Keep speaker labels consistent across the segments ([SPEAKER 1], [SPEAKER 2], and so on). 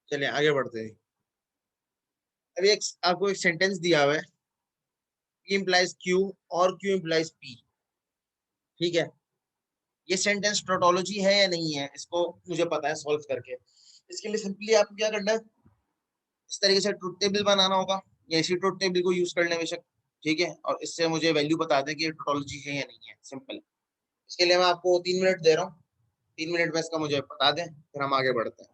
[SPEAKER 1] चलिए आगे बढ़ते हैं। अभी एक आपको एक सेंटेंस दिया हुआ है, P implies Q और Q implies P। ठीक है, ये सेंटेंस टोटोलॉजी है या नहीं है, इसको मुझे पता है सॉल्व करके। इसके लिए सिंपली आपको क्या करना है, इस तरीके से ट्रुथ टेबल बनाना होगा, या इसी ट्रुथ टेबल को यूज कर लें बेशक। ठीक है, और इससे मुझे वैल्यू बता दें कि टोटोलॉजी है या नहीं है, सिंपल। इसके लिए मैं आपको 3 मिनट दे रहा हूँ, 3 मिनट में इसका मुझे बता दें, फिर हम आगे बढ़ते हैं।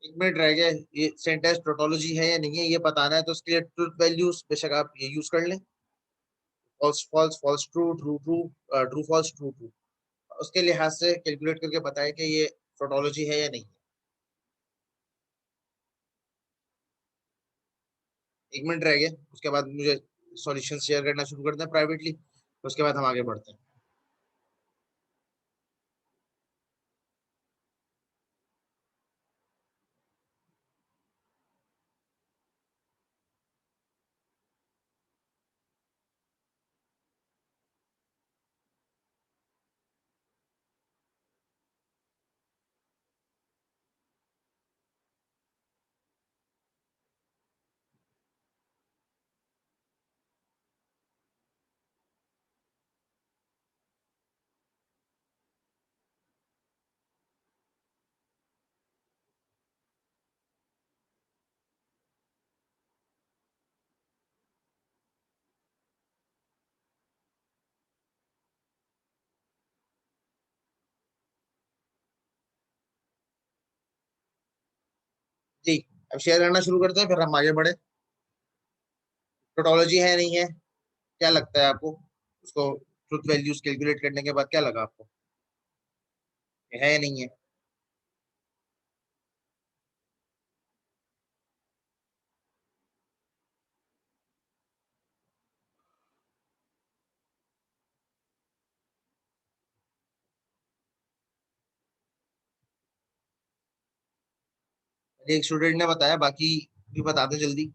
[SPEAKER 1] 1 मिनट रह गया, ये सेंटेंस टोटोलॉजी है या नहीं है ये बताना है, तो उसके लिए ट्रुथ वैल्यूज बेशक आप ये यूज कर लें। False false, false true, true true, true false, true true. उसके लिहाज से कैलकुलेट करके बताए कि ये टोटोलॉजी है या नहीं है। 1 मिनट रह गया, उसके बाद मुझे सॉल्यूशन शेयर करना शुरू करते हैं प्राइवेटली, उसके बाद हम आगे बढ़ते हैं। जी, अब शेयर करना शुरू करते हैं, फिर हम आगे बढ़े। टोटोलॉजी है नहीं है, क्या लगता है आपको, उसको ट्रुथ वैल्यूज कैलकुलेट करने के बाद क्या लगा आपको, है या नहीं है? एक स्टूडेंट ने बताया, बाकी भी बता दो जल्दी।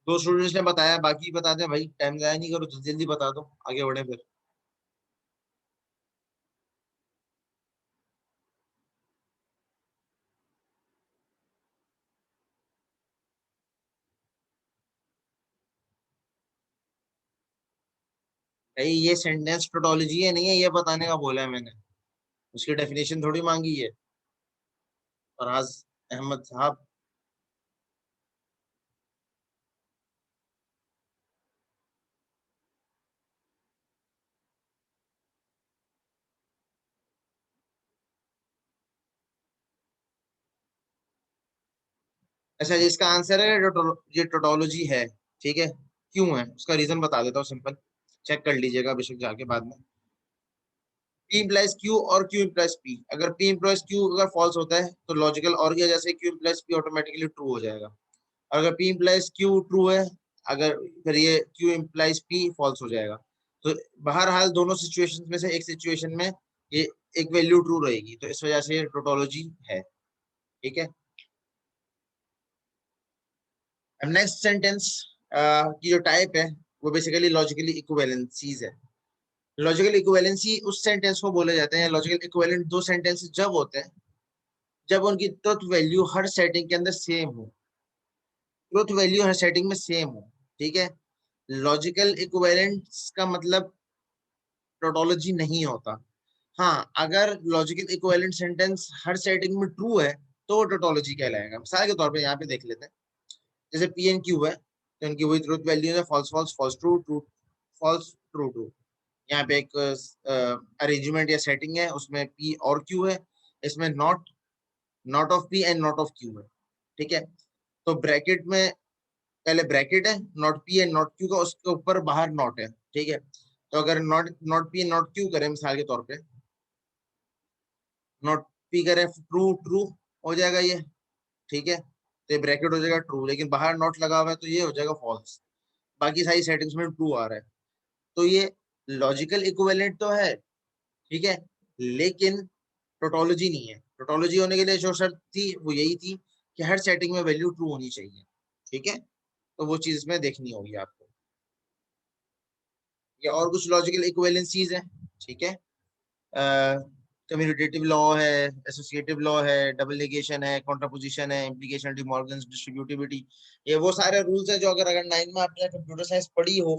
[SPEAKER 1] 2 स्टूडेंट्स ने बताया, बाकी बता दें भाई, टाइम जाया नहीं करो, जल्दी जल्दी बता दो, आगे बढ़े फिर। भाई ये सेंटेंस टोटोलॉजी है, नहीं है, ये बताने का बोला है मैंने, उसकी डेफिनेशन थोड़ी मांगी है फराज अहमद साहब। अच्छा जी, इसका आंसर है ये टोटोलॉजी है। ठीक है, क्यों है उसका रीजन बता देता हूँ, सिंपल, चेक कर लीजिएगा बेशक जाके बाद में। P implies Q और Q implies P। अगर P implies Q अगर फॉल्स होता है तो लॉजिकल और की वजह से Q implies P automatically true हो जाएगा। अगर P implies Q ट्रू है, अगर फिर ये Q implies P फॉल्स हो जाएगा। तो बहरहाल दोनों सिचुएशंस में से एक सिचुएशन में ये एक वैल्यू ट्रू रहेगी, तो इस वजह से ये टोटोलॉजी है। ठीक है, अब नेक्स्ट सेंटेंस की जो टाइप है वो बेसिकली लॉजिकली इक्विवेलेंसीज है। लॉजिकल इक्विवेलेंसी उस सेंटेंस को बोले जाते हैं, लॉजिकल इक्विवेलेंट दो सेंटेंस जब होते हैं जब उनकी ट्रुथ वैल्यू हर सेटिंग के अंदर सेम हो। ट्रुथ वैल्यू हर सेटिंग में सेम हो। ठीक है, लॉजिकल इक्विवेलेंस का मतलब टोटोलॉजी नहीं होता। हाँ, अगर लॉजिकल इक्विवेलेंट सेंटेंस हर सेटिंग में ट्रू है तो वो टोटोलॉजी कहलाएगा। मिसाल के तौर पे यहाँ पे देख लेते हैं, जैसे पी एन क्यू है तो इनकी वही ट्रुथ वैल्यू है, false false false true true false true true. यहाँ पे एक अरेंजमेंट या सेटिंग है, उसमें पी और क्यू है, इसमें not not of P and not of Q है। ठीक है, तो ब्रैकेट में पहले ब्रैकेट है, not P and not Q का, उसके ऊपर बाहर नॉट है। ठीक है, तो अगर not not P not Q करें मिसाल के तौर पे, नॉट पी करें ट्रू ट्रू हो जाएगा ये। ठीक है, तो ये ब्रैकेट हो जाएगा ट्रू, लेकिन बाहर नॉट लगा हुआ है तो ये हो जाएगा फॉल्स। बाकी सारी सेटिंग्स में ट्रू आ रहा है, तो ये लॉजिकल इक्विवेलेंट तो है। ठीक है, लेकिन टोटोलॉजी नहीं है। टोटोलॉजी होने के लिए जो शर्त थी वो यही थी कि हर सेटिंग में वैल्यू ट्रू होनी चाहिए। ठीक है, तो वो चीज में देखनी होगी आपको। ये और कुछ लॉजिकल इक्विवेलेंसीज हैं। ठीक है, कम्यूटेटिव लॉ है, एसोसिएटिव लॉ है, डबल नेगेशन है, कॉन्ट्रापोजिशन है, इम्प्लीकेशन, डिमॉर्गन्स डिस्ट्रीब्यूटिविटी। ये वो सारे रूल्स हैं जो अगर अगर नाइन में आपने कंप्यूटर साइंस पढ़ी हो,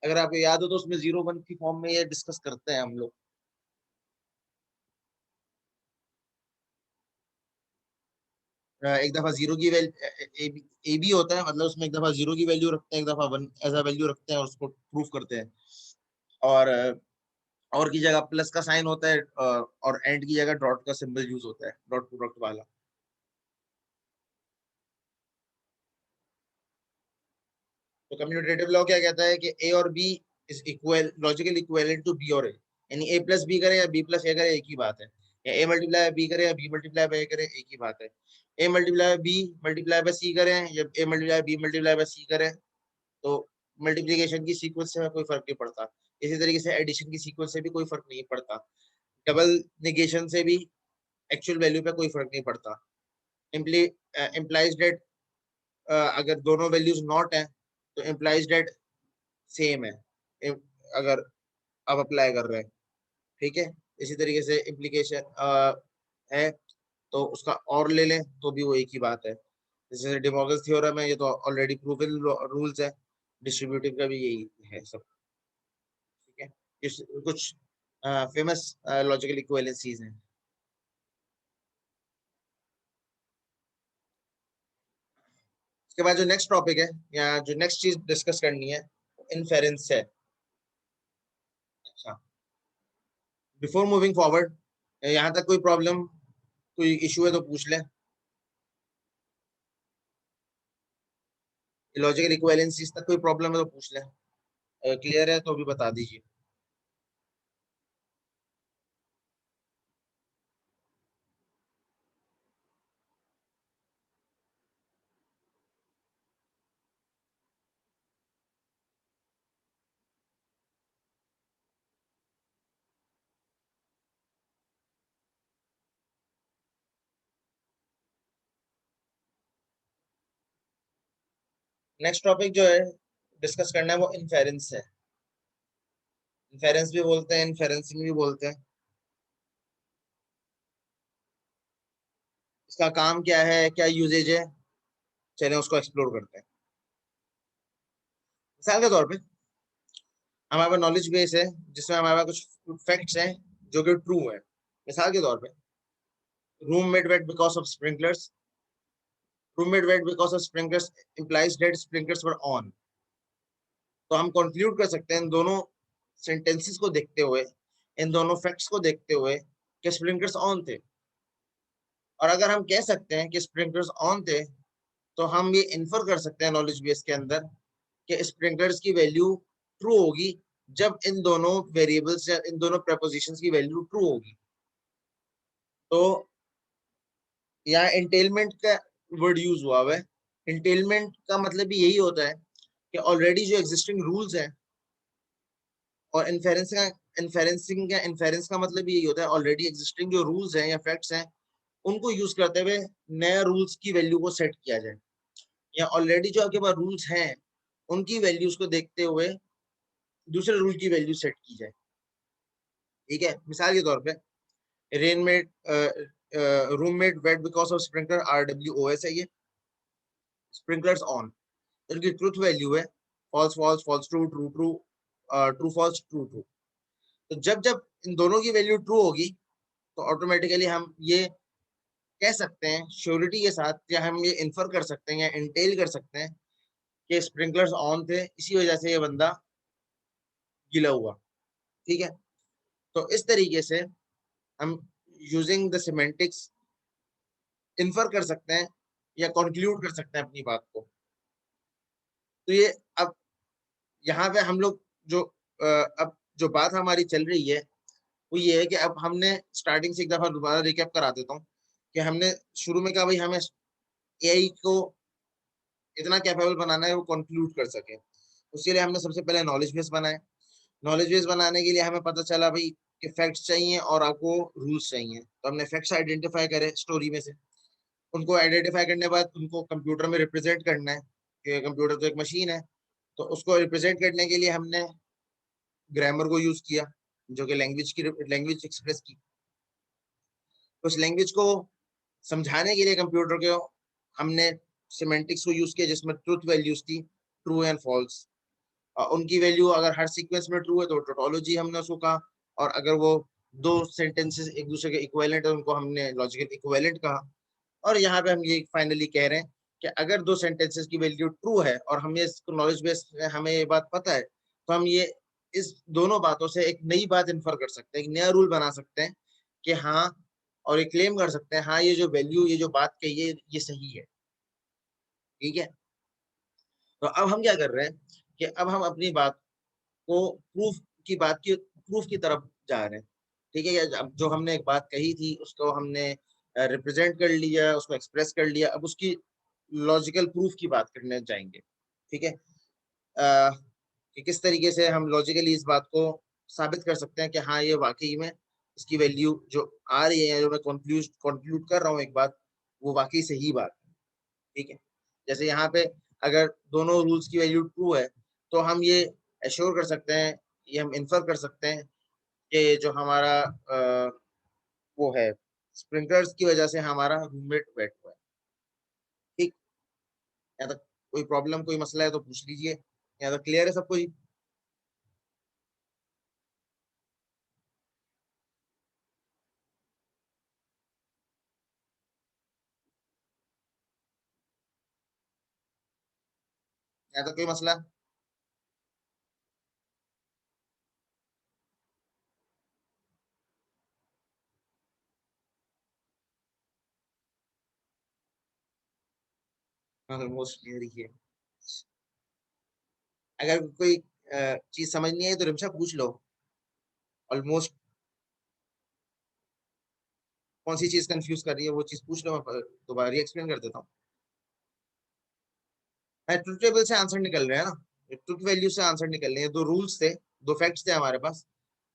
[SPEAKER 1] अगर आपको याद हो, तो उसमें 0 1 की फॉर्म में ये डिस्कस करते हैं हम लोग। एक दफा जीरो की वैल्यू ए बी होता है, मतलब उसमें एक दफा जीरो की वैल्यू रखते हैं, एक दफा वन ऐसा वैल्यू रखते हैं और उसको प्रूफ करते हैं। और और की जगह प्लस का साइन होता है, और एंड की जगह डॉट का सिंबल यूज होता है, डॉट प्रोडक्ट वाला। तो कम्यूटेटिव लॉ क्या कहता है कि ए और B is equal, logical equivalent to B और ए। यानी ए प्लस बी करे या बी प्लस ए करे, एक ही बात है। या ए मल्टीप्लाई बी करे या बी मल्टीप्लाई बाय ए करे, एक ही बात है। A multiply B multiply by सी करें या A multiply B multiply by सी करें, तो मल्टीप्लिकेशन की सीक्वेंस से कोई फर्क नहीं पड़ता। इसी तरीके से एडिशन की सीक्वेंस से भी कोई फर्क नहीं पड़ता। डबल निगेशन से भी एक्चुअल वैल्यू पे कोई फर्क नहीं पड़ता। इम्प्ली इम्प्लाइज डेट, अगर दोनों वैल्यूज नॉट है तो इम्प्लाइज डेट सेम है, अगर आप अप्लाई कर रहे हैं। ठीक है, इसी तरीके से इम्प्लीकेशन है तो उसका और ले लें तो भी वो एक ही बात है। जैसे डिमॉर्गन्स थ्योरम है, ये तो ऑलरेडी प्रूवन रूल्स है। डिस्ट्रीब्यूटिव का भी यही है सब। ठीक है, कुछ फेमस लॉजिकल इक्विवेलेंसीज हैं। इसके बाद जो नेक्स्ट टॉपिक है या जो नेक्स्ट चीज डिस्कस करनी है, इनफेरेंस है। अच्छा, बिफोर मूविंग फॉरवर्ड, यहाँ तक कोई प्रॉब्लम, कोई इशू है तो पूछ ले। लॉजिकल इक्विवेलेंसीज तक कोई प्रॉब्लम है तो पूछ ले, क्लियर है तो भी बता दीजिए। नेक्स्ट टॉपिक जो है डिस्कस करना है वो इनफेरेंस है। इनफेरेंस भी बोलते हैं, इनफेरेंसिंग भी बोलते हैं। इसका काम क्या है, क्या यूजेज है, चलिए उसको एक्सप्लोर करते हैं। मिसाल के तौर पे हमारे पास नॉलेज बेस है जिसमें हमारे पास कुछ फैक्ट्स हैं जो कि ट्रू है। मिसाल के तौर पे, room made wet because of sprinklers, room made wet because of sprinklers implies that sprinklers were on। तो हम कंक्लूड कर सकते हैं इन दोनों सेंटेंसेस को देखते हुए, इन दोनों फैक्ट्स को देखते हुए, कि स्प्रिंकलर्स ऑन थे। और अगर हम कह सकते हैं कि स्प्रिंकलर्स ऑन थे, तो हम ये इन्फर कर सकते हैं नॉलेज बेस के अंदर कि स्प्रिंकलर्स की वैल्यू ट्रू होगी जब इन दोनों वेरिएबल्स या इन दोनों प्रपोजिशंस की वैल्यू ट्रू होगी। तो यहाँ एंटेलमेंट का वर्ड यूज हुआ है। एंटेलमेंट का मतलब भी यही होता है कि ऑलरेडी जो एग्जिस्टिंग रूल्स हैं, और इन्फेरेंस का मतलब भी यही होता है ऑलरेडी एग्जिस्टिंग जो रूल्स हैं या फैक्ट्स हैं उनको यूज करते हुए नया रूल्स की वैल्यू को सेट किया जाए, या ऑलरेडी जो आपके पास रूल्स हैं उनकी वैल्यूज को देखते हुए दूसरे रूल की वैल्यू सेट की जाए। ठीक है, मिसाल के तौर पे rain made room made wet because of sprinkler RWOS है, ये स्प्रिंकलर्स ऑन, तो इनकी ट्रूथ वैल्यू है false false false true true true true false true true. तो जब जब इन दोनों की वैल्यू ट्रू होगी तो ऑटोमेटिकली हम ये कह सकते हैं श्योरिटी के साथ, या हम ये इन्फर कर सकते हैं या इंटेल कर सकते हैं कि स्प्रिंकलर्स ऑन थे, इसी वजह से ये बंदा गीला हुआ। ठीक है, तो इस तरीके से हम यूजिंग द सिमेंटिक्स इन्फर कर सकते हैं या कंक्लूड कर सकते हैं अपनी बात को। तो ये अब यहाँ पे हम लोग जो अब जो बात हमारी चल रही है वो ये है कि अब हमने स्टार्टिंग से एक दफा दोबारा रिकैप करा देता हूँ कि हमने शुरू में कहा भाई हमें एआई को इतना कैपेबल बनाना है वो कंक्लूड कर सके। उसके लिए हमने सबसे पहले नॉलेज बेस बनाए। नॉलेज बेस बनाने के लिए हमें पता चला भाई कि फैक्ट्स चाहिए और आपको रूल्स चाहिए, तो हमने फैक्ट्स आइडेंटिफाई करे स्टोरी में से। उनको आइडेंटिफाई करने के बाद उनको कंप्यूटर में रिप्रेजेंट करना है, कि कंप्यूटर तो एक मशीन है, तो उसको रिप्रेजेंट करने के लिए हमने ग्रामर को यूज किया जो कि लैंग्वेज एक्सप्रेस की। उस लैंग्वेज को समझाने के लिए कंप्यूटर को हमने सिमेंटिक्स को यूज किया जिसमें ट्रूथ वैल्यूज थी, ट्रू एंड फॉल्स। उनकी वैल्यू अगर हर सीक्वेंस में ट्रू है तो टोटोलॉजी हमने उसको कहा, और अगर वो दो सेंटेंसेस एक दूसरे के इक्विवेलेंट है उनको हमने लॉजिकल इक्विवेलेंट कहा। और यहाँ पे हम ये फाइनली कह रहे हैं कि अगर दो सेंटेंसेस की वैल्यू ट्रू है और हमें इसको नॉलेज बेस हमें ये बात पता है, तो हम ये इस दोनों बातों से एक नई बात इन्फर कर सकते हैं, एक नया रूल बना सकते हैं कि हाँ, और ये क्लेम कर सकते हैं हाँ ये जो वैल्यू ये जो बात कही है ये सही है। ठीक है, तो अब हम क्या कर रहे हैं कि अब हम अपनी बात को प्रूफ की तरफ जा रहे हैं। ठीक है, अब जो हमने एक बात कही थी उसको हमने रिप्रेजेंट कर लिया, उसको एक्सप्रेस कर लिया, अब उसकी लॉजिकल प्रूफ की बात करने जाएंगे। ठीक है, कि किस तरीके से हम लॉजिकली इस बात को साबित कर सकते हैं कि हाँ ये वाकई में इसकी वैल्यू जो आ रही है, जो मैं कंक्लूड कर रहा हूँ एक बात, वो वाकई सही बात है। ठीक है, जैसे यहाँ पे अगर दोनों रूल्स की वैल्यू ट्रू है तो हम ये एश्योर कर सकते हैं, ये हम इन्फर कर सकते हैं कि जो हमारा वो है स्प्रिंकलर्स की वजह से हमारा रूममेट वेट हुआ है। ठीक, यहाँ तक कोई प्रॉब्लम कोई मसला है तो पूछ लीजिए, यहाँ तक क्लियर है सब कुछ? यहाँ तक कोई मसला? ऑलमोस्ट क्लियर ही है। अगर कोई चीज समझ नहीं आई तो रिमशा पूछ लो। ऑलमोस्ट कौन सी चीज कंफ्यूज कर रही है वो चीज पूछ लो, मैं दोबारा एक्सप्लेन कर देता हूँ। ट्रुथ टेबल से आंसर निकल रहे हैं ना, ट्रुथ वैल्यू से आंसर निकल रहे हैं। दो रूल्स थे, दो फैक्ट्स थे हमारे पास,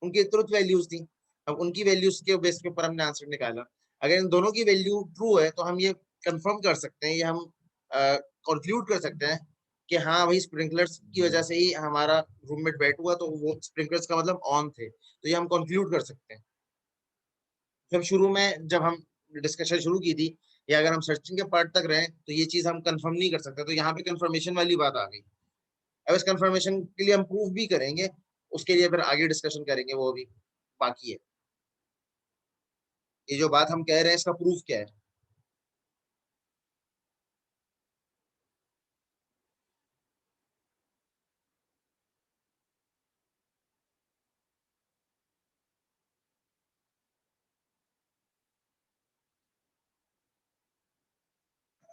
[SPEAKER 1] उनकी ट्रुथ वैल्यूज थी। अब उनकी वैल्यूज के बेस के ऊपर हमने आंसर निकाला। अगर इन दोनों की वैल्यू ट्रू है तो हम ये कंफर्म कर सकते हैं, ये हम कंक्लूड कर सकते हैं कि हाँ भाई स्प्रिंकलर्स की वजह से ही हमारा रूममेट बैठ हुआ, तो वो स्प्रिंकलर्स का मतलब ऑन थे, तो ये हम कंक्लूड कर सकते हैं। जब शुरू में जब हम डिस्कशन शुरू की थी, या अगर हम सर्चिंग के पार्ट तक रहे तो ये चीज हम कंफर्म नहीं कर सकते, तो यहाँ पे कंफर्मेशन वाली बात आ गई। अब इस कंफर्मेशन के लिए हम प्रूफ भी करेंगे, उसके लिए फिर आगे डिस्कशन करेंगे, वो अभी बाकी है। ये जो बात हम कह रहे हैं इसका प्रूफ क्या है?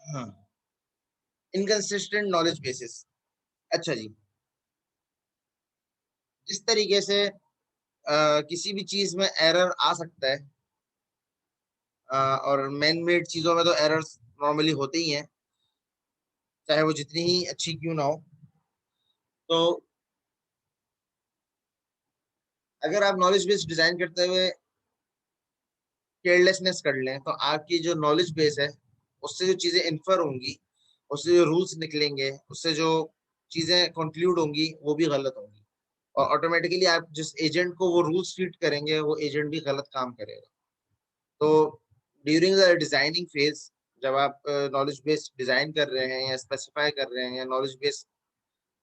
[SPEAKER 1] हाँ, इनकंसिस्टेंट नॉलेज बेसिस। अच्छा जी, जिस तरीके से किसी भी चीज में एरर आ सकता है, और मैन मेड चीजों में तो एरर्स नॉर्मली होते ही हैं, चाहे वो जितनी ही अच्छी क्यों ना हो। तो अगर आप नॉलेज बेस्ड डिजाइन करते हुए केयरलेसनेस कर लें, तो आपकी जो नॉलेज बेस है उससे जो चीजें इन्फर होंगी, उससे जो रूल्स निकलेंगे, उससे जो चीजें कंक्लूड होंगी, वो भी गलत होंगी। और ऑटोमेटिकली आप जिस एजेंट को वो रूल्स फीड करेंगे, वो एजेंट भी गलत काम करेगा। तो ड्यूरिंग द डिजाइनिंग फेज, जब आप नॉलेज बेस्ड डिजाइन कर रहे हैं या स्पेसिफाई कर रहे हैं या नॉलेज बेस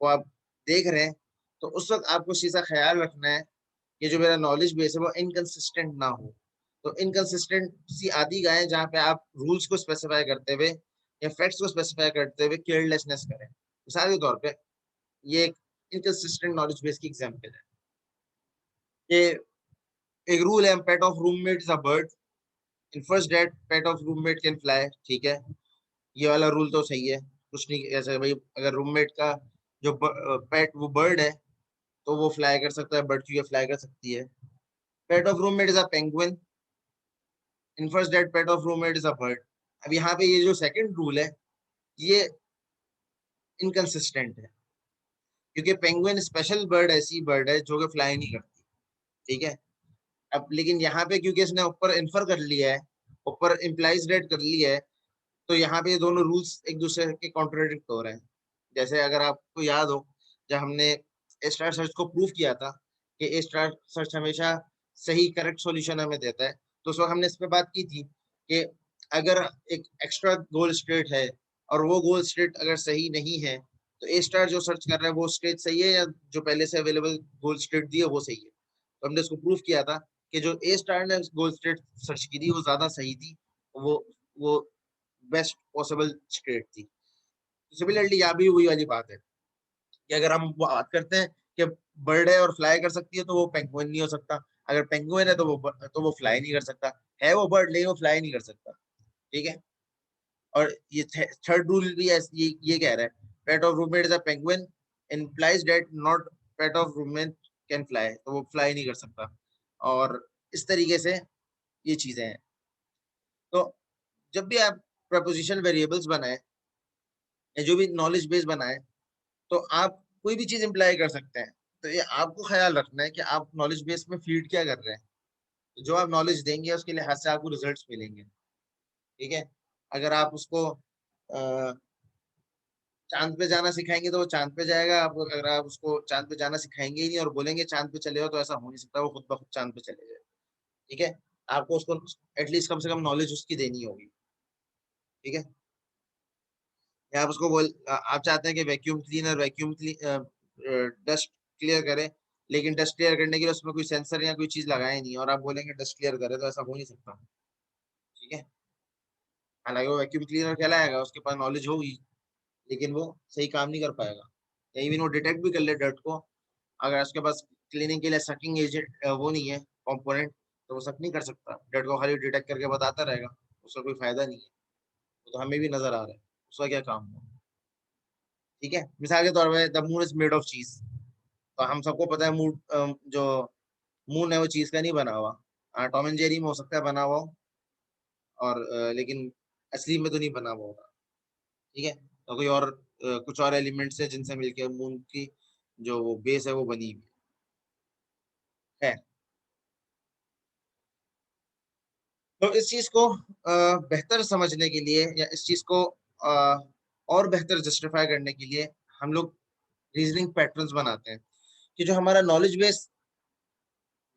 [SPEAKER 1] को आप देख रहे हैं, तो उस वक्त आपको चीज़ का ख्याल रखना है कि जो मेरा नॉलेज बेस है वो इनकंसिस्टेंट ना हो। तो इनकंसिस्टेंसी आती गाय जहाँ पे आप रूल्स को स्पेसिफाई करते हुए या फैक्ट्स को स्पेसिफाई करते हुए केयरलेसनेस करें। मिसाल के तौर पे ये एक इनकंसिस्टेंट नॉलेज बेस की एग्जांपल है। ये एक रूल है, pet of roommate is a bird, in first date pet of roommate can fly. ठीक है, ये वाला रूल तो सही है, कुछ नहीं ऐसा भाई, अगर रूममेट का जो पेट वो बर्ड है तो वो फ्लाई कर सकता है, बर्ड क्यों फ्लाई कर सकती है। Pet of roommate is a penguin, in first date pet of roommate is a bird. अब यहाँ पे ये जो सेकंड रूल है, ये इनकंसिस्टेंट है, क्योंकि पेंगुइन स्पेशल बर्ड ऐसी बर्ड है जो कि फ्लाई नहीं करती। ठीक है, अब लेकिन यहाँ पे क्योंकि इसने ऊपर इन्फर कर लिया है, ऊपर इम्प्लाइज डेट कर लिया है, तो यहाँ पे ये दोनों रूल्स एक दूसरे के कॉन्ट्रोडिक्ट हो रहे हैं। जैसे अगर आपको याद हो, जब हमने ए स्टार सर्च को प्रूव किया था कि ए स्टार सर्च हमेशा सही करेक्ट सॉल्यूशन हमें देता है, तो उस वक्त हमने इस पे बात की थी कि अगर एक एक्स्ट्रा गोल स्टेट है और वो गोल स्टेट अगर सही नहीं है, तो ए स्टार जो सर्च कर रहा है वो स्टेट सही है या जो पहले से अवेलेबल गोल स्टेट दी है वो सही है। तो हमने इसको प्रूव किया था कि जो ए स्टार ने गोल स्टेट सर्च की थी वो ज्यादा सही थी, वो बेस्ट पॉसिबल स्टेट थी। सिमिलरली यहाँ भी वही वाली बात है कि अगर हम बात करते हैं कि बर्ड है और फ्लाई कर सकती है, तो वो पेंगुइन नहीं हो सकता। अगर पेंगुइन है तो वो फ्लाई नहीं कर सकता। है वो बर्ड लेकिन वो फ्लाई नहीं कर सकता। ठीक है, और ये थर्ड रूल भी ये कह रहा है, pet of roommate is a penguin implies that not pet of roommate can fly, तो वो फ्लाई नहीं कर सकता। और इस तरीके से ये चीजें हैं। तो जब भी आप प्रपोजिशन वेरिएबल्स बनाए या जो भी नॉलेज बेस बनाए, तो आप कोई भी चीज इंप्लाई कर सकते हैं। तो ये आपको ख्याल रखना है कि आप नॉलेज बेस में फीड क्या कर रहे हैं। तो जो आप नॉलेज देंगे उसके लिहाज से आपको रिजल्ट्स मिलेंगे। ठीक है, अगर आप उसको चांद पे जाना सिखाएंगे तो वो चांद पे जाएगा। आप अगर आप उसको चांद पे जाना सिखाएंगे ही नहीं और बोलेंगे चांद पे चले हो, तो ऐसा हो नहीं सकता, वो खुद ब खुद चांद पे चले जाए। ठीक है, आपको उसको एटलीस्ट कम से कम नॉलेज उसकी देनी होगी। ठीक है, या आप उसको आप चाहते हैं कि vacuum cleaner vacuum dust clear करे, लेकिन डस्ट क्लियर करने के लिए उसमें कोई सेंसर या कोई चीज लगाए नहीं, और आप बोलेंगे डस्ट क्लियर करे, तो ऐसा हो नहीं सकता। ठीक है, हालांकि वो वैक्यूम क्लीनर कहलाएगा, उसके पास नॉलेज होगी, लेकिन वो सही काम नहीं कर पाएगा। या इवन वो डिटेक्ट भी कर ले डर्ट को, अगर उसके पास क्लीनिंग के लिए सकिंग एजेंट वो नहीं है कंपोनेंट, तो वो सक नहीं कर सकता। डर्ट को खाली डिटेक्ट करके बताता रहेगा, उसका कोई फायदा नहीं है। वो तो हमें भी नजर आ रहा है, उसका क्या काम हुआ। ठीक है, मिसाल के तौर पे the moon is made of चीज, तो हम सबको पता है मून, जो मून है वो चीज का नहीं बना हुआ। टॉम एंड जेरी में हो सकता है बना हुआ हो, और लेकिन असली में तो नहीं बना हुआ होगा। ठीक है, तो कोई और कुछ और एलिमेंट्स है जिनसे मिलकर मून की जो वो बेस है वो बनी हुई है। तो इस चीज को बेहतर समझने के लिए या इस चीज को और बेहतर जस्टिफाई करने के लिए हम लोग रीजनिंग पैटर्न्स बनाते हैं कि जो हमारा नॉलेज बेस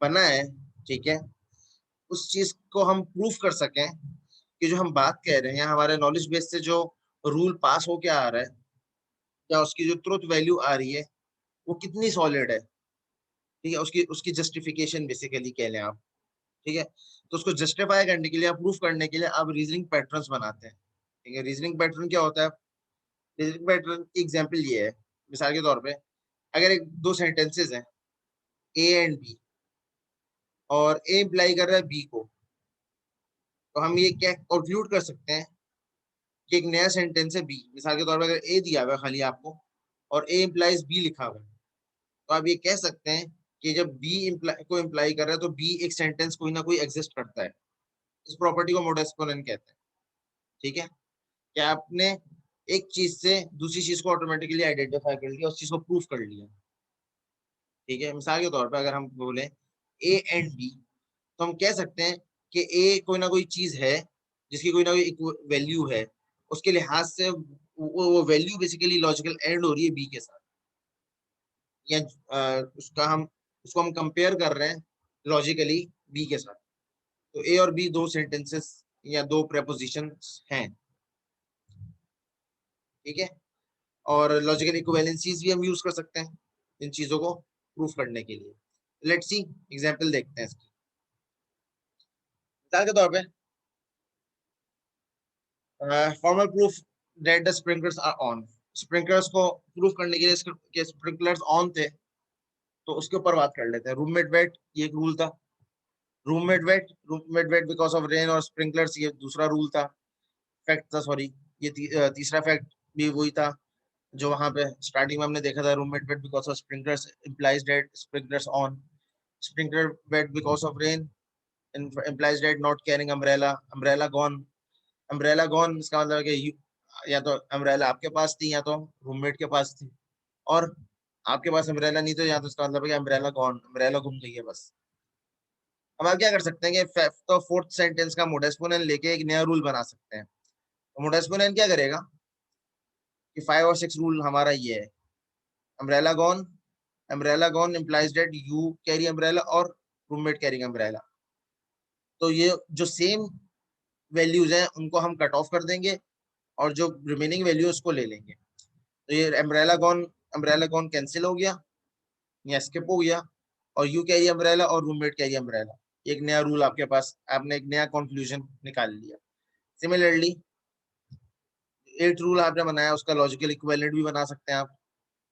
[SPEAKER 1] बना है, ठीक है, उस चीज को हम प्रूफ कर सकें कि जो हम बात कह रहे हैं हमारे नॉलेज बेस से जो रूल पास होके आ रहा है या उसकी जो ट्रुथ वैल्यू आ रही है वो कितनी सॉलिड है। ठीक है, उसकी उसकी जस्टिफिकेशन बेसिकली कह लें आप। ठीक है, तो उसको जस्टिफाई करने के लिए, प्रूफ करने के लिए आप रीजनिंग पैटर्न्स बनाते हैं। ठीक है, रीजनिंग पैटर्न क्या होता है? रीजनिंग पैटर्न की एग्जांपल ये है, मिसाल के तौर पे अगर एक दो सेंटेंसेस हैं, ए एंड बी, और ए इम्प्लाई कर रहा है बी को, तो हम ये क्या कंक्लूड कर सकते हैं कि एक नया सेंटेंस है बी। मिसाल के तौर पर अगर ए दिया हुआ है खाली आपको, और ए इम्प्लाइज बी लिखा हुआ है, तो आप ये कह सकते हैं कि जब बी को इम्प्लाई कर रहा है तो बी एक सेंटेंस कोई ना कोई एग्जिस्ट करता है। इस प्रॉपर्टी को मोड एक्सपोनेंट कहते हैं। ठीक है, क्या आपने एक चीज से दूसरी चीज को ऑटोमेटिकली आइडेंटिफाई कर लिया, उस चीज को प्रूफ कर लिया। ठीक है, मिसाल के तौर पर अगर हम बोले ए एंड बी, तो हम कह सकते हैं कि ए कोई ना कोई चीज है जिसकी कोई ना कोई वैल्यू है, उसके लिहाज से वो वैल्यू बेसिकली लॉजिकल एंड हो रही है बी के साथ, या उसको हम कंपेयर कर रहे हैं लॉजिकली बी के साथ। तो ए और बी दो सेंटेंसेस या दो प्रेपोजिशन हैं। ठीक है, और लॉजिकल इक्विवेलेंसीज भी हम यूज कर सकते हैं इन चीजों को प्रूफ करने के लिए। लेट्स सी एग्जांपल देखते हैं इसकी। मिसाल के तौर पे formal proof that the sprinklers are on. Sprinklers को प्रूफ करने के लिए स्प्रिंकलर्स ऑन थे, तो उसके ऊपर बात कर लेते हैं। रूममेट वेट, ये एक रूल था। Roommate wet because of rain और स्प्रिंकलर्स, ये दूसरा रूल था, फैक्ट था, सॉरी। ये तीसरा फैक्ट भी वही था जो वहां पे स्टार्टिंग में हमने देखा था। Roommate wet because of sprinklers implies that sprinklers on, sprinkler wet because of rain implies that not carrying umbrella, umbrella gone। umbrella gone इसका मतलब है कि या तो umbrella आपके पास थी या तो रूममेट के पास थी, और आपके पास umbrella नहीं तो या तो इसका मतलब है कि umbrella gone, umbrella गुम गई है बस। अब आप क्या कर सकते हैं कि फिफ्थ और फोर्थ सेंटेंस का मोड एक्सपोनेंट लेके एक नया रूल बना सकते हैं। तो मोड एक्सपोनेंट क्या करेगा कि 5 और 6 रूल हमारा ये है। umbrella gone, umbrella gone implies that you carry umbrella और रूममेट कैरिंग umbrella। तो ये जो सेम वैल्यूज हैं उनको हम कट ऑफ कर देंगे, और जो रिमेनिंग वैल्यू उसको ले लेंगे। तो ये umbrella gone कैंसिल हो गया या स्किप हो गया, और यू कैरी umbrella और रूममेट कैरी umbrella, एक नया रूल आपके पास, आपने एक नया कंक्लूजन निकाल लिया। सिमिलरली 8 रूल आपने बनाया, उसका लॉजिकल इक्विवेलेंट भी बना सकते हैं आप।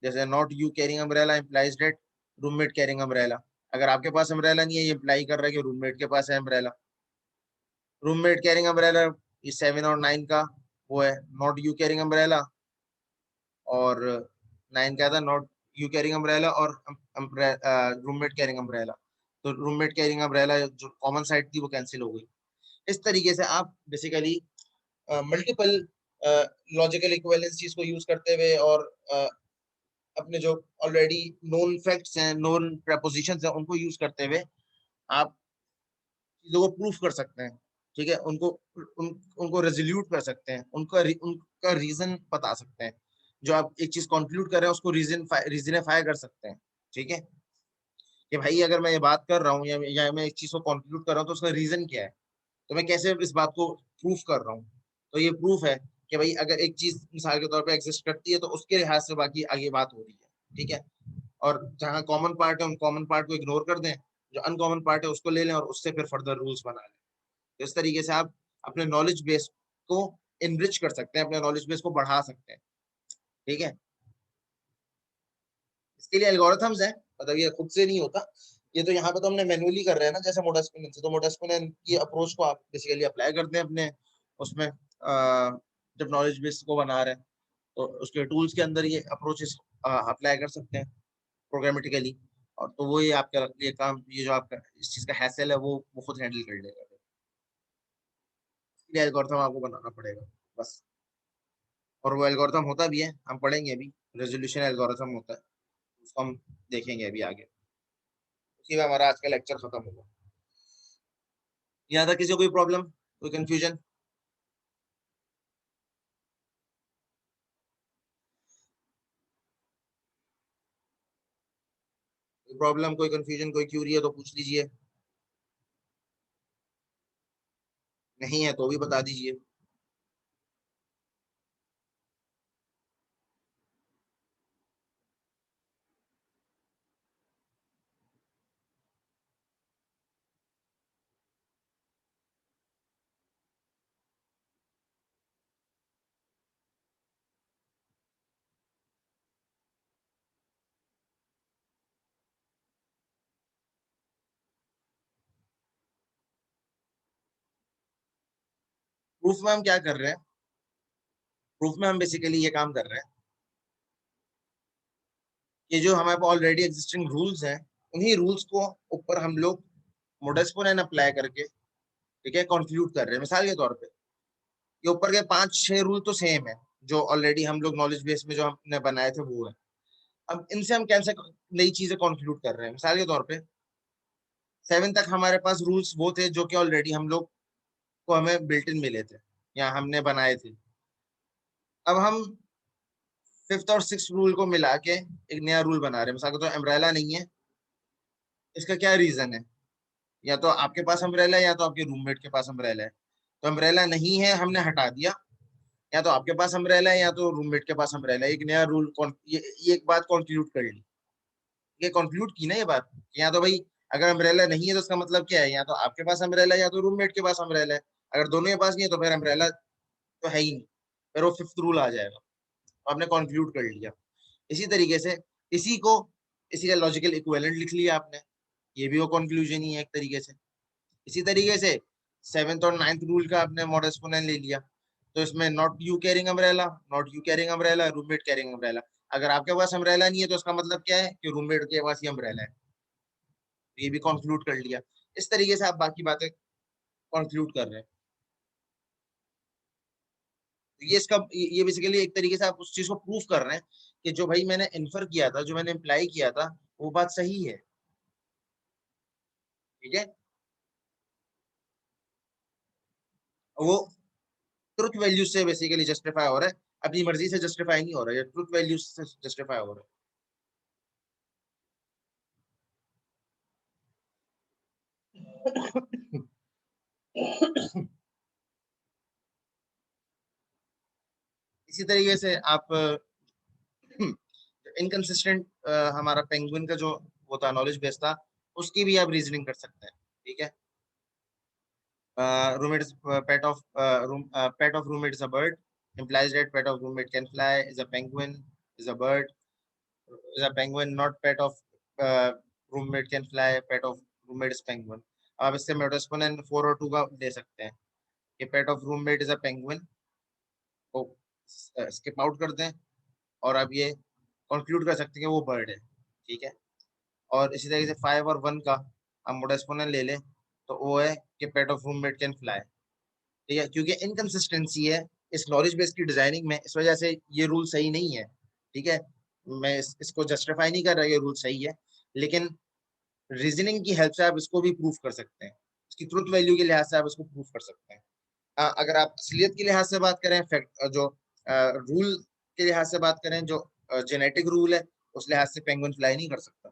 [SPEAKER 1] जैसे not you carrying umbrella implies that roommate carrying umbrella. अगर आपके पास अम्ब्रेला नहीं है, ये इम्प्लाई कर रहा है कि रूममेट के पास है अम्ब्रेला। रूममेट कैरिंग अम्ब्रेला, ये 7 और 9 का वो है, नॉट यू कैरिंग अम्ब्रेला, और 9 क्या था, नॉट यू कैरिंग अम्ब्रेला और रूममेट कैरिंग अम्ब्रेला। तो रूममेट कैरिंग अम्ब्रेला जो कॉमन साइड थी वो कैंसिल हो गई। इस तरीके से आप बेसिकली मल्टीपल लॉजिकल इक्विवेलेंसीज को यूज करते हुए, और अपने जो ऑलरेडी नोन फैक्ट्स हैं, नोन प्रपोजिशंस हैं, उनको यूज करते हुए आप चीजों को प्रूफ कर सकते हैं। ठीक है, उनको रेजोल्यूट कर सकते हैं, उनका रीजन बता सकते हैं। जो आप एक चीज कंक्लूड कर रहे हैं उसको रीजनेफाई कर सकते हैं। ठीक है, कि भाई अगर मैं ये बात कर रहा हूँ या मैं एक चीज को कंक्लूड कर रहा हूँ तो उसका रीजन क्या है, तो मैं कैसे इस बात को प्रूफ कर रहा हूँ। तो ये प्रूफ है कि भाई अगर एक चीज मिसाल के तौर पे एग्जिस्ट करती है तो उसके लिहाज से बाकी आगे बात हो रही है। ठीक है, और जहाँ कॉमन पार्ट है उन कॉमन पार्ट को इग्नोर कर दें, जो अनकॉमन पार्ट है उसको ले लें और उससे फिर फर्दर रूल्स बना लें। तो इस तरीके से आप अपने नॉलेज बेस को इनरिच कर सकते हैं, अपने नॉलेज बेस को बढ़ा सकते हैं। ठीक है, इसके लिए एल्गोरिथम्स हैं, मतलब ये खुद से नहीं होता। ये तो यहाँ पे तो हमने मैनुअली कर रहे हैं ना, जैसे मोडास्पिनन से। तो मोडास्पिनन की अप्रोच को आप बेसिकली अप्लाई करते हैं अपने उसमें, जब नॉलेज बेस को बना रहे हैं तो उसके टूल्स के अंदर ये अप्रोचेस अप्लाई कर सकते हैं प्रोग्रामेटिकली। और तो वो ये आपका ये काम, ये जो आपका इस चीज का हैसल है वो खुद हैंडल कर लेगा। इसके लिए एल्गोरिथम आपको बनाना पड़ेगा बस। और वो एल्गोरिथम होता भी है, हम पढ़ेंगे अभी, रेजोल्यूशन एल्गोरिथम होता है, उसको हम देखेंगे अभी आगे। उसी में हमारा आज का लेक्चर खत्म होगा। यहाँ तक किसी को कोई प्रॉब्लम, कोई कंफ्यूजन? कोई प्रॉब्लम, कोई कंफ्यूजन, कोई क्यूरी है तो पूछ लीजिए, नहीं है तो भी बता दीजिए। प्रूफ में हम क्या कर रहे हैं, प्रूफ में हम बेसिकली ये काम कर रहे हैं कि जो हमारे पास ऑलरेडी एग्जिस्टिंग रूल्स हैं, उन्हीं रूल्स को ऊपर हम लोग मोड एक्सपोनेंट अप्लाई करके, ठीक है, कंक्लूड कर रहे हैं। मिसाल के तौर पे ये ऊपर के 5-6 रूल तो सेम है, जो ऑलरेडी हम लोग नॉलेज बेस में जो हमने बनाए थे वो है। अब इनसे हम कैसे नई चीजें कंक्लूड कर रहे हैं। मिसाल के तौर पे 7 तक हमारे पास रूल्स वो थे जो कि ऑलरेडी हम लोग को हमें बिल्ट इन मिले थे या हमने बनाए थे। अब हम 5th और 6th रूल को मिला के एक नया रूल बना रहे हैं। मिसाल के तौर अम्ब्रेला नहीं है, इसका क्या रीजन है? या तो आपके पास अम्ब्रेला है या तो आपके रूममेट के पास अम्ब्रेला है। तो अम्ब्रेला नहीं है, हमने हटा दिया। या तो आपके पास अम्ब्रेला है या तो रूममेट के पास अम्ब्रेला है। एक नया रूल ये एक बात कंक्लूड कर ली, ये कंक्लूड की ना ये बात। या तो भाई अगर अम्ब्रेला नहीं है तो उसका मतलब क्या है, या तो आपके पास अम्ब्रेला है या तो रूममेट के पास अम्ब्रेला है। अगर दोनों के पास नहीं है तो फिर अम्ब्रेला तो है ही नहीं, फिर वो 5th रूल आ जाएगा। तो आपने कंक्लूड कर लिया। इसी तरीके से इसी को इसी का लॉजिकल इक्विवेलेंट लिख लिया आपने, ये भी वो कंक्लूजन ही है एक तरीके से। इसी तरीके से 7th और 9th रूल का आपने मॉड एक्सपोनेंट ले लिया। तो इसमें not you carrying umbrella, not you carrying umbrella, roommate carrying umbrella. अगर आपके पास अम्ब्रेला नहीं है तो उसका मतलब क्या है कि रूममेट के पास ही अम्ब्रेला है। ये भी कंक्लूड कर लिया। इस तरीके से आप बाकी बातें कंक्लूड कर रहे हैं। तो ये इसका ये बेसिकली एक तरीके से आप उस चीज को प्रूफ कर रहे हैं कि जो भाई मैंने इन्फर किया था, जो मैंने इम्प्लाई किया था, वो बात सही है। ठीक है, वो ट्रुथ वैल्यू से बेसिकली जस्टिफाई हो रहा है, अपनी मर्जी से जस्टिफाई नहीं हो रहा है, ट्रुथ वैल्यू से जस्टिफाई हो रहा है। इसी तरीके से आप इनकंसिस्टेंट हमारा पेंगुइन का जो वो था नॉलेज बेस था, उसकी भी आप रीजनिंग कर सकते हैं। ठीक है, roommate is pet of roommate is a bird, implies that pet of roommate can fly, is a penguin, is a bird, is a penguin, not pet of roommate can fly, pet of roommate is penguin। आप इससे मेटोस्पोन 4 और 2 का दे सकते हैं कि pet of roommate is a penguin को skip out कर दें, और अब ये कंक्लूड कर सकते हैं कि वो बर्ड है। ठीक है, और इसी तरीके से 5 और 1 का हम मोटा एक्सपोनेंट ले लें तो वो है कि pet of roommate can fly. ठीक है, क्योंकि इनकंसिस्टेंसी है इस नॉलेज बेस की डिजाइनिंग में, इस वजह से ये रूल सही नहीं है। ठीक है, मैं इसको जस्टिफाई नहीं कर रहा, ये रूल सही है, लेकिन रीजनिंग की हेल्प से आप इसको भी प्रूफ कर सकते हैं। इसकी ट्रुथ वैल्यू के लिहाज से आप इसको प्रूफ कर सकते हैं। अगर आप असलियत के लिहाज से बात करें, फैक्ट जो रूल के लिहाज से बात करें, जो जेनेटिक रूल है, उस लिहाज से पेंगुइन फ्लाई नहीं कर सकता।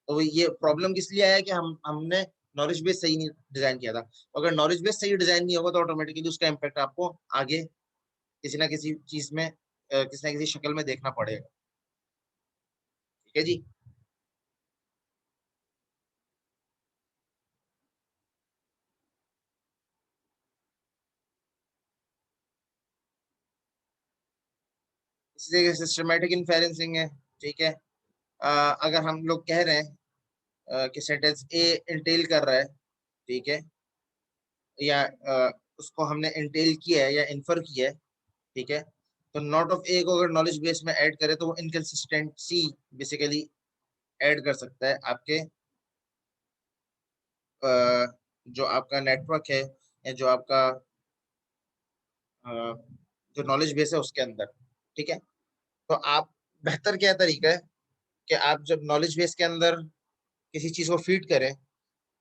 [SPEAKER 1] तो ये प्रॉब्लम किस लिए आया कि हमने नॉलेज बेस सही नहीं डिजाइन किया था। तो अगर नॉलेज बेस सही डिजाइन नहीं होगा तो ऑटोमेटिकली उसका इम्पैक्ट आपको आगे किसी ना किसी चीज में किसी ना किसी शक्ल में देखना पड़ेगा। ठीक है जी। इसी तरीके से सिस्टमैटिक इन्फेरेंसिंग है। ठीक है, अगर हम लोग कह रहे हैं कि सेंटेंस ए इंटेल कर रहा है, ठीक है, या उसको हमने इंटेल किया है या इन्फर किया है, ठीक है, तो नॉट ऑफ ए को अगर नॉलेज बेस में ऐड करें तो वो इनकंसिस्टेंसी बेसिकली ऐड कर सकता है आपके जो आपका नेटवर्क है या जो आपका अ, जो नॉलेज बेस है उसके अंदर। ठीक है, तो आप बेहतर क्या तरीका है कि आप जब नॉलेज बेस के अंदर किसी चीज को फीड करें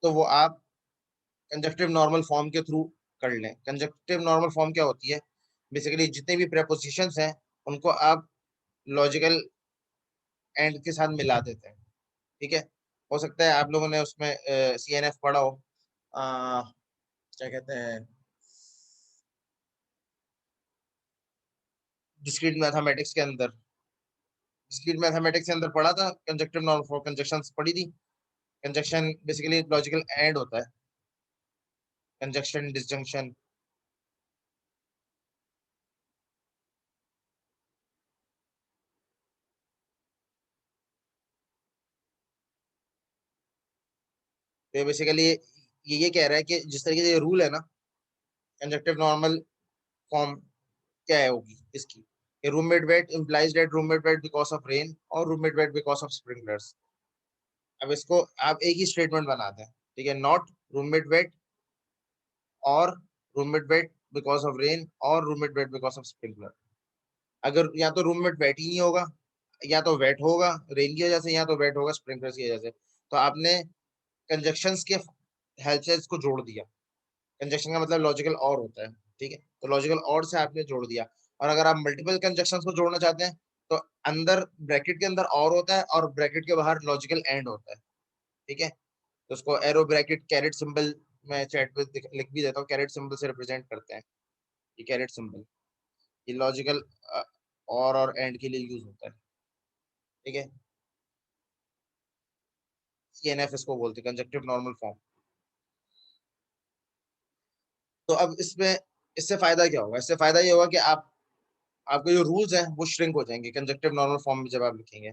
[SPEAKER 1] तो वो आप कंजक्टिव नॉर्मल फॉर्म के थ्रू कर लें। कंजक्टिव नॉर्मल फॉर्म क्या होती है? बेसिकली जितने भी प्रेपोजिशंस हैं उनको आप लॉजिकल एंड के साथ मिला देते हैं। ठीक है, हो सकता है आप लोगों ने उसमें CNF पढ़ा हो, क्या कहते हैं, डिस्क्रीट मैथमेटिक्स के अंदर। डिस्क्रीट मैथमेटिक्स के अंदर पढ़ा था कंजक्टिव नॉर्मल फॉर्म, कंजक्शंस पढ़ी थी। कंजक्शन बेसिकली लॉजिकल एंड होता है, कंजक्शन डिसजंक्शन। तो बेसिकली ये कह रहा है कि जिस तरीके से ये रूल है ना, कंजक्टिव नॉर्मल फॉर्म क्या है होगी इसकी, roommate wet implies that roommate wet because of rain और roommate wet because of sprinklers। अब इसको आप एक ही स्टेटमेंट बनाते हैं, ठीक है, नॉट रूममेट वेट और roommate wet because of rain और roommate wet because of sprinkler. अगर या तो रूममेट वेट ही नहीं होगा, या तो वेट होगा रेन की वजह से, या तो वेट होगा स्प्रिंकलर की वजह से। तो आपने कंजक्शंस के हेल्प से इसको जोड़ दिया। कंजक्शन का मतलब लॉजिकल और होता है, ठीक है, तो लॉजिकल और से आपने जोड़ दिया। और अगर आप मल्टीपल कंजक्शंस को जोड़ना चाहते हैं तो अंदर ब्रैकेट के अंदर और होता है और ब्रैकेट के बाहर लॉजिकल एंड होता है, ठीक है। तो उसको एरो ब्रैकेट कैरेट सिंबल मैं चैट पे लिख भी देता हूँ, कैरेट सिंबल से रिप्रेजेंट करते हैं। ये कैरेट सिंबल ये लॉजिकल और एंड के लिए यूज होता है, ठीक है। सीएनएफ इसको बोलते हैं, कंजक्टिव नॉर्मल फॉर्म। तो अब इसमें इससे फायदा क्या होगा, इससे फायदा ये होगा कि आप आपके जो रूल्स हैं वो श्रिंक हो जाएंगे कंजक्टिव नॉर्मल फॉर्म में जब आप लिखेंगे।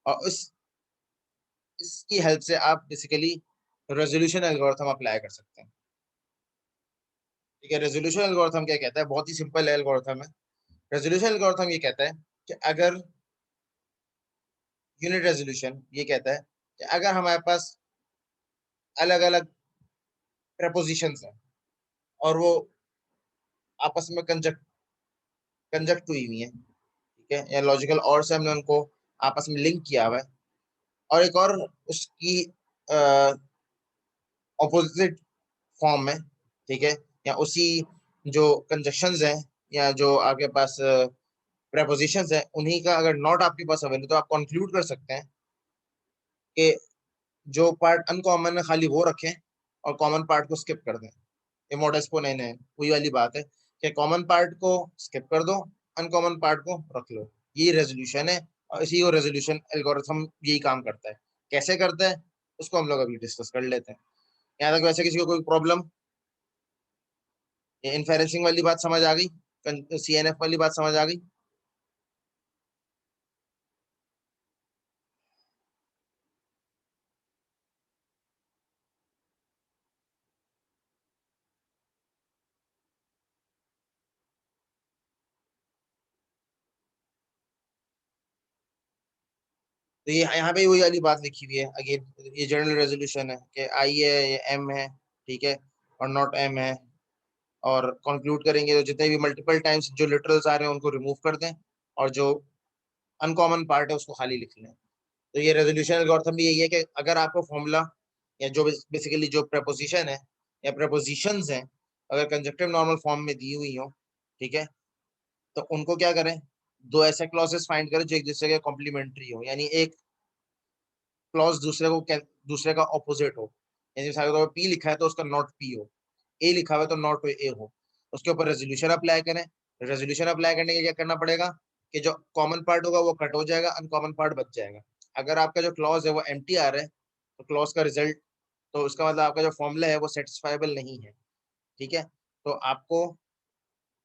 [SPEAKER 1] और इसकी हेल्प से आप बेसिकली रेजोल्यूशन एल्गोरिथम अप्लाई कर सकते हैं, ठीक है। रेजोल्यूशन एल्गोरिथम क्या कहता है, बहुत ही सिंपल एल्गोरिथम है। रेजोल्यूशन एल्गोरिथम ये कहता है कि अगर यूनिट रेजोल्यूशन ये कहता है कि अगर हमारे पास अलग अलग प्रपोजिशंस हैं और वो आपस में कंजक्ट हुई हुई है, ठीक है, या लॉजिकल और से हमने उनको आपस में लिंक किया हुआ है, और एक और उसकी ऑपोजिट फॉर्म में, ठीक है, या उसी जो कंजक्शंस हैं या जो आपके पास प्रेपोजिशंस हैं उन्हीं का अगर नॉट आपके पास अवेलेबल, तो आप कंक्लूड कर सकते हैं कि जो पार्ट अनकॉमन है खाली वो रखें और कॉमन पार्ट को स्किप कर दें। ये मॉडल्स को नहीं है, वही वाली बात है कि कॉमन पार्ट को स्किप कर दो, अनकॉमन पार्ट को रख लो। ये रेजोल्यूशन है और इसी को रेजोल्यूशन एल्गोरिथम यही काम करता है। कैसे करता है उसको हम लोग अभी डिस्कस कर लेते हैं। यहाँ तक वैसे किसी को कोई प्रॉब्लम, ये इन्फेरेंसिंग वाली बात समझ आ गई, सीएनएफ वाली बात समझ आ गई। तो ये यहाँ पे वही वाली बात लिखी हुई है अगेन, ये जनरल रेजोल्यूशन है कि आई है, ये एम है, ठीक है, और नॉट एम है। और कंक्लूड करेंगे तो जितने भी मल्टीपल टाइम्स जो लिटरल्स आ रहे हैं उनको रिमूव कर दें और जो अनकॉमन पार्ट है उसको खाली लिख लें। तो ये रेजोल्यूशन एल्गोरिथम भी यही है कि अगर आपको फॉर्मूला या जो बेसिकली जो प्रपोजिशन है या प्रपोजिशंस हैं अगर कंजक्टिव नॉर्मल फॉर्म में दी हुई हो, ठीक है, तो उनको क्या करें, दो ऐसे क्लॉजेस फाइंड करें जो एक दूसरे के कॉम्प्लीमेंट्री हो, यानी एक क्लॉज दूसरे का ऑपोजिट हो। यानी अगर पी लिखा है तो उसका नॉट पी हो, ए लिखा हुआ है तो नॉट ए हो। उसके ऊपर रेजोल्यूशन अप्लाई करें। रेजोल्यूशन अप्लाई करने के लिए क्या करना पड़ेगा कि जो कॉमन पार्ट होगा वो कट हो जाएगा, अनकॉमन पार्ट बच जाएगा। अगर आपका जो क्लॉज है वो एम्प्टी आ रहा है तो क्लॉज का रिजल्ट, तो उसका मतलब आपका जो फॉर्मूला है वो सेटिस्फाइबल नहीं है, ठीक है। तो आपको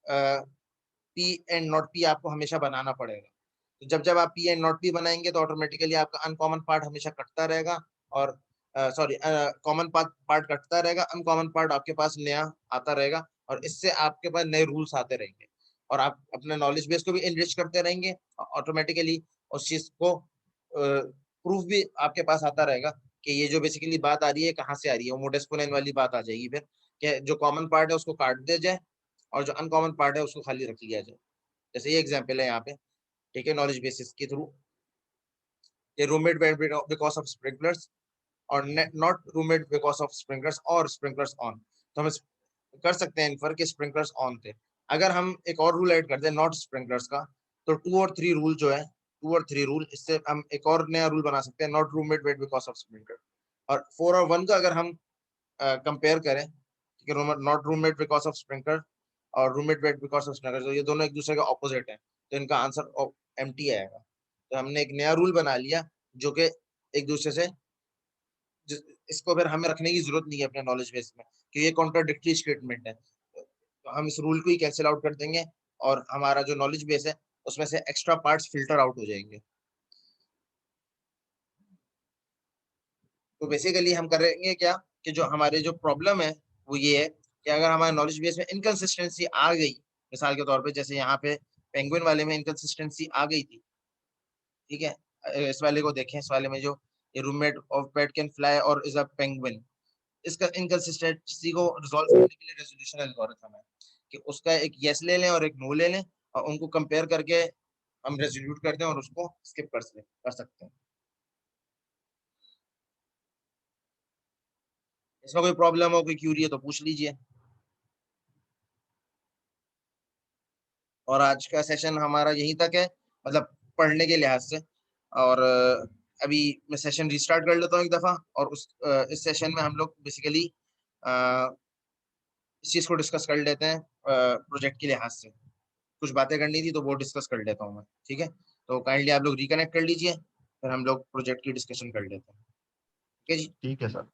[SPEAKER 1] पी एंड नॉट पी आपको हमेशा बनाना पड़ेगा। तो जब जब आप पी एंड नॉट पी बनाएंगे तो ऑटोमेटिकली आपका अनकॉमन पार्ट हमेशा कटता रहेगा, और सॉरी कॉमन पार्ट कटता रहेगा, अनकॉमन पार्ट आपके पास नया आता रहेगा, और इससे आपके पास नए रूल्स आते रहेंगे और आप अपने नॉलेज बेस को भी इनरिच करते रहेंगे। ऑटोमेटिकली उस चीज को प्रूफ भी आपके पास आता रहेगा कि ये जो बेसिकली बात आ रही है कहाँ से आ रही है, वो मोटेस्पोनेन वाली बात आ जाएगी फिर, कि जो कॉमन पार्ट है उसको काट दिया जाए और जो अनकॉमन पार्ट है उसको खाली रख लिया जाए। जैसे ये एग्जांपल है यहाँ पे, ठीक है, नॉलेज बेसिस के थ्रू, ये रूममेट बिकॉज ऑफ स्प्रिंकलर्स और not roommate because of sprinklers और स्प्रिंकलर्स ऑन। तो हम कर सकते हैं इन्फर के स्प्रिंकलर्स ऑन थे। अगर हम एक और रूल ऐड कर दें नॉट स्प्रिंकलर्स का, तो टू और थ्री रूल जो है, टू और थ्री रूल, इससे हम एक और नया रूल बना सकते हैं, not roommate wet because of sprinkler. और फोर और वन का अगर हम कंपेयर करें, ठीक है, not roommate because of sprinkler और roommate wet because of sprinkler, तो ये दोनों एक दूसरे का ऑपोजिट है, तो इनका आंसर एम्प्टी आएगा। तो हमने एक नया रूल बना लिया जो कि एक दूसरे से इसको फिर हमें रखने की जरूरत नहीं है अपने नॉलेज बेस में कि ये कॉन्ट्राडिक्टरी स्टेटमेंट है, तो हम इस रूल को ही कैंसिल आउट कर देंगे और हमारा जो नॉलेज बेस है उसमें से एक्स्ट्रा पार्ट्स फिल्टर आउट हो जाएंगे। तो बेसिकली हम करेंगे क्या कि जो हमारे जो प्रॉब्लम है वो ये है कि अगर हमारे नॉलेज बेस में इनकंसिस्टेंसी आ गई मिसाल के तौर पे जैसे यहाँ पे पेंगुइन वाले में इनकंसिस्टेंसी आ गई थी, ठीक है। इस वाले को देखें, इस वाले में जो ये roommate of pet can fly और इज अ पेंगुइन, इसका इनकंसिस्टेंसी को रिजॉल्व करने के लिए रेजोल्यूशन एल्गोरिथम है कि उसका एक यस ले लें और एक नो ले लें और उनको कंपेयर करके हम रेजोल्यूट कर दें और उसको स्किप कर सकते हैं। इसमें कोई प्रॉब्लम हो, कोई क्यूरी है तो पूछ लीजिए। और आज का सेशन हमारा यहीं तक है, मतलब पढ़ने के लिहाज से। और अभी मैं सेशन रिस्टार्ट कर लेता हूँ एक दफा, और इस सेशन में हम लोग बेसिकली इस चीज को डिस्कस कर लेते हैं प्रोजेक्ट के लिहाज से। कुछ बातें करनी थी तो वो डिस्कस कर लेता हूँ मैं, ठीक है। तो काइंडली आप लोग रिकनेक्ट कर लीजिए, फिर हम लोग प्रोजेक्ट की डिस्कशन कर लेते हैं, ठीक है जी।
[SPEAKER 2] ठीक है सर।